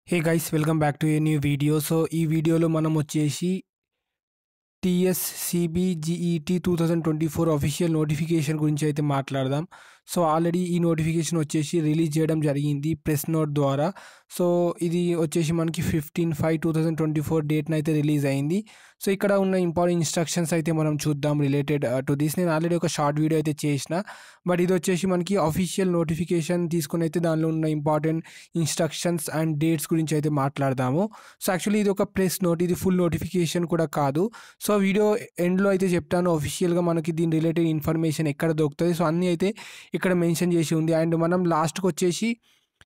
Hey guys, welcome back to a new video. So ఈ వీడియోలో మనం వచ్చేసి TSCBGET 2024 అఫీషియల్ నోటిఫికేషన్ గురించి అయితే మాట్లాడదాం. సో ఆల్రెడీ ఈ నోటిఫికేషన్ వచ్చేసి రిలీజ్ చేయడం జరిగింది ప్రెస్ నోట్ ద్వారా. సో ఇది వచ్చేసి మనకి 15/5/2024 డేట్న అయితే రిలీజ్ అయింది. సో ఇక్కడ ఉన్న ఇంపార్టెంట్ ఇన్స్ట్రక్షన్స్ అయితే మనం చూద్దాం రిలేటెడ్ టు దిస్. నేను ఆల్రెడీ ఒక షార్ట్ వీడియో అయితే చేసిన, బట్ ఇది వచ్చేసి మనకి అఫీషియల్ నోటిఫికేషన్ తీసుకుని అయితే దానిలో ఉన్న ఇంపార్టెంట్ ఇన్స్ట్రక్షన్స్ అండ్ డేట్స్ గురించి అయితే మాట్లాడదాము. సో యాక్చువల్లీ ఇది ఒక ప్రెస్ నోట్, ఇది ఫుల్ నోటిఫికేషన్ కూడా కాదు. సో వీడియో ఎండ్లో అయితే చెప్తాను అఫీషియల్గా మనకి దీని రిలేటెడ్ ఇన్ఫర్మేషన్ ఎక్కడ దొరుకుతుంది. సో అన్నీ అయితే ఇక్కడ మెన్షన్ చేసి ఉంది. అండ్ మనం లాస్ట్కి వచ్చేసి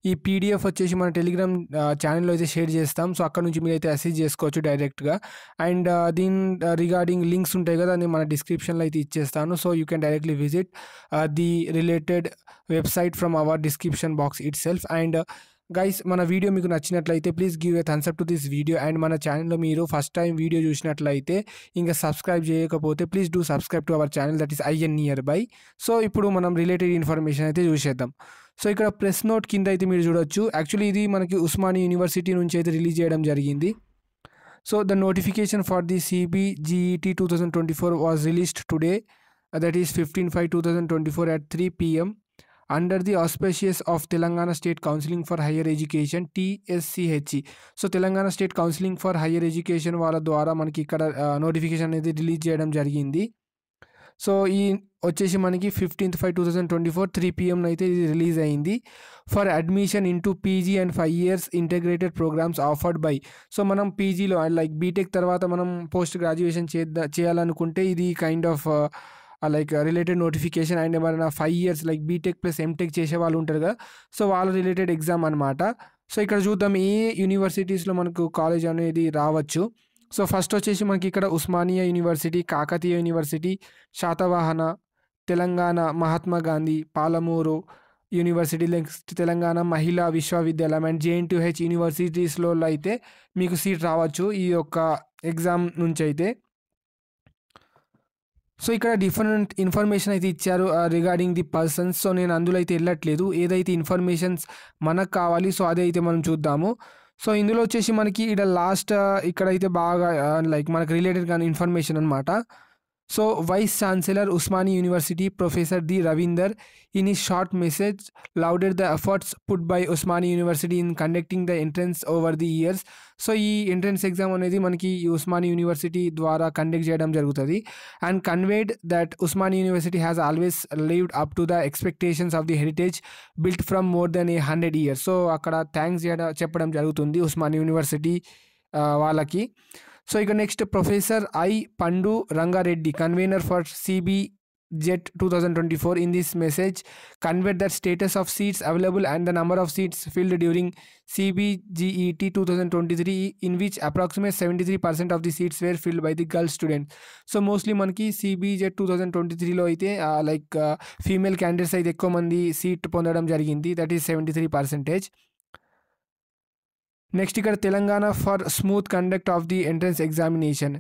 ఈ పీడిఎఫ్ వచ్చేసి మన టెలిగ్రామ్ ఛానల్లో అయితే షేర్ చేస్తాం. సో అక్కడ నుంచి మీరు అయితే అసెస్ చేసుకోవచ్చు డైరెక్ట్గా. అండ్ దీని రిగార్డింగ్ లింక్స్ ఉంటాయి కదా, అది మన డిస్క్రిప్షన్లో అయితే ఇచ్చేస్తాను. So you can directly visit the related website from our description box itself. And guys, మన వీడియో మీకు నచ్చినట్లయితే please give a thumbs up to this video. And మన ఛానల్లో మీరు ఫస్ట్ టైం వీడియో చూసినట్లయితే ఇంకా సబ్స్క్రైబ్ చేయకపోతే please do subscribe to our channel, that is in near by. So ఇప్పుడు మనం రిలేటెడ్ ఇన్ఫర్మేషన్ అయితే చూసేద్దాం. సో ఇక్కడ ప్రెస్ నోట్ కింద అయితే మీరు చూడొచ్చు. యాక్చువల్లీ ఇది మనకి ఉస్మానియా యూనివర్సిటీ నుంచి అయితే రిలీజ్ చేయడం జరిగింది. So the notification for the CBGET 2024 was released today, that is 15/5/2024 at 3 PM under the auspices of Telangana State Counseling for Higher Education TSCHE. So Telangana state counselling for higher education వాళ్ళ ద్వారా మనకి ఇక్కడ notification అనేది release చేయడం జరిగింది. So ఈ వచ్చేసి మనకి 15/5/2024 3 PM అయితే ఇది రిలీజ్ అయింది. For admission into PG and 5 years integrated programmes offered by. So మనం పీజీలో లైక్ బీటెక్ తర్వాత మనం పోస్ట్ గ్రాడ్యుయేషన్ చేయాలనుకుంటే ఇది kind of like related notification. And ఏమైనా 5 years like BTech plus MTech చేసే వాళ్ళు ఉంటారు కదా, సో వాళ్ళ రిలేటెడ్ ఎగ్జామ్ అనమాట. సో ఇక్కడ చూద్దాం ఏ యూనివర్సిటీస్లో మనకు కాలేజ్ అనేది రావచ్చు. సో ఫస్ట్ వచ్చేసి మనకి ఇక్కడ Osmania university, Kakatiya university, Satavahana, Telangana Mahatma Gandhi, Palamuru university, next Telangana మహిళా విశ్వవిద్యాలయం అండ్ JNTH యూనివర్సిటీస్లో అయితే మీకు సీట్ రావచ్చు ఈ యొక్క ఎగ్జామ్ నుంచి అయితే. సో ఇక్కడ డిఫరెంట్ ఇన్ఫర్మేషన్ అయితే ఇచ్చారు రిగార్డింగ్ ది పర్సన్స్. సో నేను అందులో అయితే వెళ్ళట్లేదు, ఏదైతే ఇన్ఫర్మేషన్స్ మనకు కావాలి సో అదే అయితే మనం చూద్దాము. సో ఇందులో వచ్చేసి మనకి ఇక్కడ లాస్ట్ ఇక్కడైతే బాగా లైక్ మనకు రిలేటెడ్ కానీ ఇన్ఫర్మేషన్ అనమాట. So vice chancellor Osmania university professor D Ravinder in ఈ short message lauded the efforts put by Osmania university in conducting the entrance over the years. So ఈ ఎంట్రన్స్ ఎగ్జామ్ అనేది మనకి ఉస్మానియా యూనివర్సిటీ ద్వారా కండక్ట్ చేయడం జరుగుతుంది. And conveyed that Osmania university has always lived up to the expectations of the heritage built from more than 100 years. So అక్కడ thanks చెప్పడం జరుగుతుంది Osmania university వాళ్ళకి. సో ఇక నెక్స్ట్ ప్రొఫెసర్ ఐ పండు Rangareddy, convener for CBGET 2024, in this message conveyed that status of seats available and the number of seats filled during CBGET 2023, in which approximately 73% of the seats were filled by the girl students. So mostly మనకి CBGET 2023లో అయితే like female candidates అయితే ఎక్కువ మంది seat పొందడం జరిగింది, that is 73%. Next ఇక్కడ Telangana for smooth conduct of the entrance examination.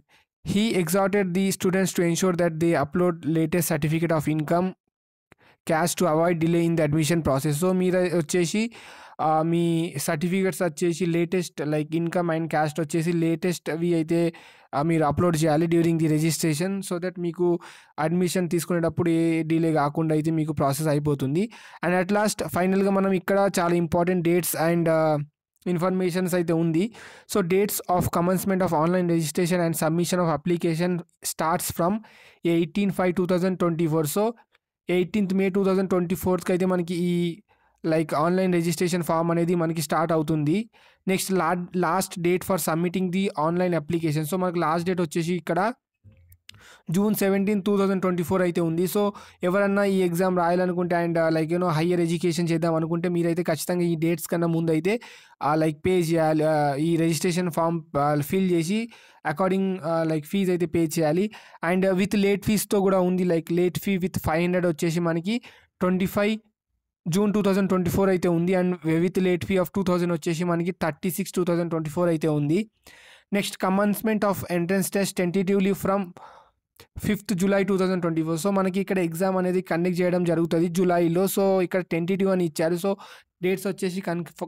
He exhorted the students to ensure that they upload latest certificate of income cash to avoid delay in the admission process. So మీరు వచ్చేసి మీ certificates వచ్చేసి latest like income and caste వచ్చేసి లేటెస్ట్వి అయితే మీరు upload చేయాలి during the registration, so that మీకు అడ్మిషన్ తీసుకునేటప్పుడు ఏ డిలే కాకుండా అయితే మీకు ప్రాసెస్ అయిపోతుంది. అండ్ అట్ లాస్ట్ ఫైనల్గా మనం ఇక్కడ చాలా ఇంపార్టెంట్ డేట్స్ అండ్ ఇన్ఫర్మేషన్స్ అయితే ఉంది. So dates of commencement of online registration and submission of application starts from 18/5/2024. So 18th May 2024కి అయితే మనకి ఈ లైక్ ఆన్లైన్ రిజిస్ట్రేషన్ ఫామ్ అనేది మనకి స్టార్ట్ అవుతుంది. Next last date for submitting the online application. So మనకి last date వచ్చేసి ఇక్కడ June 17, 2024 అయితే ఉంది. సో ఎవరన్నా ఈ ఎగ్జామ్ రాయాలనుకుంటే అండ్ లైక్ హయ్యర్ ఎడ్యుకేషన్ చేద్దాం అనుకుంటే మీరైతే ఖచ్చితంగా ఈ డేట్స్ కన్నా ముందు అయితే లైక్ పే చేయాలి, ఈ రిజిస్ట్రేషన్ ఫామ్ ఫిల్ చేసి అకార్డింగ్ లైక్ ఫీజ్ అయితే పే చేయాలి. అండ్ విత్ లేట్ ఫీజ్తో కూడా ఉంది, లైక్ లేట్ ఫీ విత్ 500 వచ్చేసి మనకి 25 June 2024 అయితే ఉంది. And with late fee of 2000 వచ్చేసి మనకి 36/2024 అయితే ఉంది. Next commencement of entrance test tentatively from 5th July 2024. So మనకి ఇక్కడ ఎగ్జామ్ అనేది కండక్ట్ చేయడం జరుగుతుంది జూలైలో. సో ఇక్కడ టెంటేటివ్ అని ఇచ్చారు. సో డేట్స్ వచ్చేసి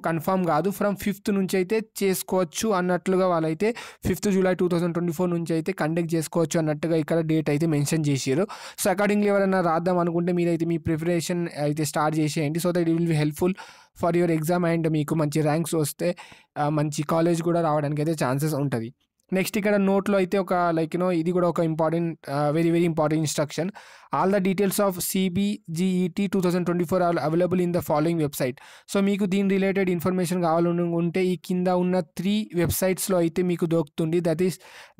కన్ఫర్మ్ కాదు. ఫ్రమ్ 5th నుంచి అయితే చేసుకోవచ్చు అన్నట్లుగా వాళ్ళైతే 5th July 2024 నుంచి అయితే కండక్ట్ చేసుకోవచ్చు అన్నట్టుగా ఇక్కడ డేట్ అయితే మెన్షన్ చేసారు. సో అకార్డింగ్లీ ఎవరైనా రాద్దాం అనుకుంటే మీరైతే మీ ప్రిపరేషన్ అయితే స్టార్ట్ చేసేయండి. So that it will be helpful for your exam and మీకు మంచి ర్యాంక్స్ వస్తే మంచి కాలేజ్ కూడా రావడానికి అయితే ఛాన్సెస్ ఉంటుంది. నెక్స్ట్ ఇక్కడ నోట్లో అయితే ఒక ఇది కూడా ఒక important very very important instruction. All the details of CBGET 2024 are available in the following website. So మీకు దీని రిలేటెడ్ ఇన్ఫర్మేషన్ కావాలనుకుంటే ఈ కింద ఉన్న 3 వెబ్సైట్స్లో అయితే మీకు దొరుకుతుంది. దట్ ఈస్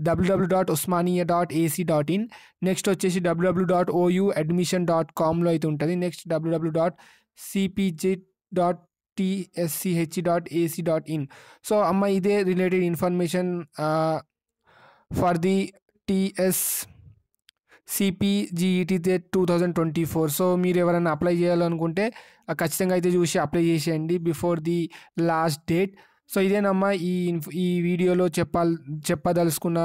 www.usmania.ac.in, నెక్స్ట్ వచ్చేసి www.ouadmission.comలో అయితే ఉంటుంది. Next www.cpg.tsch.ac.in. సో అమ్మ ఇదే related information for the CPGET 2024. So మీరు ఎవరైనా అప్లై చేయాలనుకుంటే ఖచ్చితంగా అయితే చూసి అప్లై చేసేయండి before the last date. So ఇదేనమ్మా ఈ వీడియోలో చెప్పదలుచుకున్న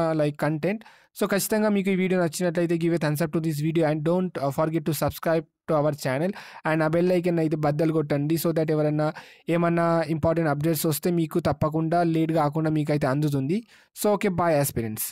కంటెంట్. సో ఖచ్చితంగా మీకు ఈ వీడియో నచ్చినట్లయితే give a thumbs up to this video and don't forget to subscribe to our channel and ఆ బెల్ ఐకన్ అయితే బద్దలు కొట్టండి. సో దట్ ఎవరైనా ఏమన్నా ఇంపార్టెంట్ అప్డేట్స్ వస్తే మీకు తప్పకుండా లేట్ కాకుండా మీకు అయితే అందుతుంది. So okay, bye aspirants.